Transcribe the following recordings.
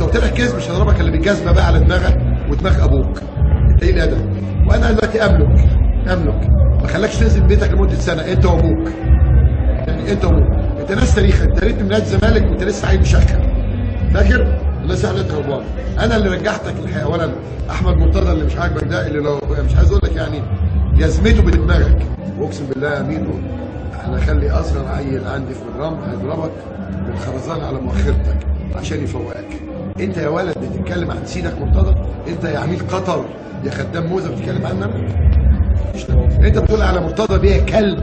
قلت لك كذب مش هضربك الا بالجزمه بقى على دماغك ودماغ ابوك. انت ايه الادب؟ وانا دلوقتي املك ما خلاكش تنزل بيتك لمده سنه انت وابوك. يعني انت وابوك انت ناس تاريخ، انت ريت من نادي الزمالك وانت لسه عيل مشخر. فاكر؟ الله سهلتك يا بابا. انا اللي رجعتك الحقيقه. وانا احمد مرتضى اللي مش عاجبك ده، اللي لو مش عايز اقول لك يعني جزمته بدماغك، واقسم بالله يا ميدو انا اخلي اصغر عيل عندي في الرمل هيضربك بالخرزان على مؤخرتك عشان يفوقك. انت يا ولد بتتكلم عن سيدك مرتضى؟ انت يا عميل قطر يا خدام موزه بتتكلم عننا؟ انت بتقول على مرتضى بيه كلب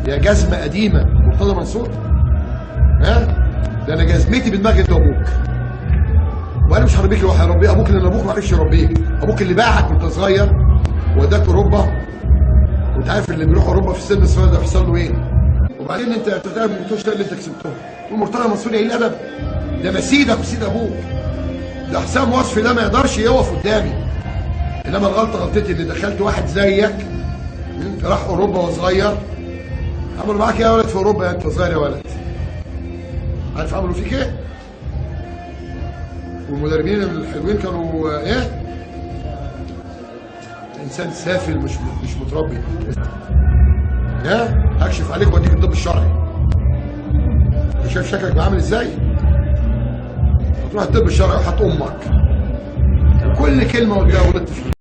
يا جزمه قديمه مرتضى منصور؟ ها؟ ده انا جزمتي بدماغي انت وابوك. وانا مش هربيك لوحدي، هربي ابوك لان ابوك ما عرفش يربيك. ابوك اللي باعك وانت صغير وداك اوروبا، وانت عارف اللي بيروح اوروبا في السن الصغير ده بيحصل له ايه؟ وبعدين انت بتتعب من الماتش اللي انت كسبته. ومرتضى منصور ايه الادب؟ ده ما سيدك وسيد ابوك. ده حسام وصفي ده ما يقدرش يقف قدامي. انما الغلطه غلطتي اللي دخلت واحد زيك راح اوروبا وهو صغير. عملوا معاك ايه يا ولد في اوروبا انت صغير يا ولد؟ عارف عملوا فيك ايه؟ والمدربين الحلوين كانوا ايه؟ انسان سافل مش متربي. ها؟ هكشف عليك واديك الطب الشرعي. انت شايف شكلك عامل ازاي؟ هتروح الطب الشرعي وحط امك. كل كلمه قلتها غلطت فيها.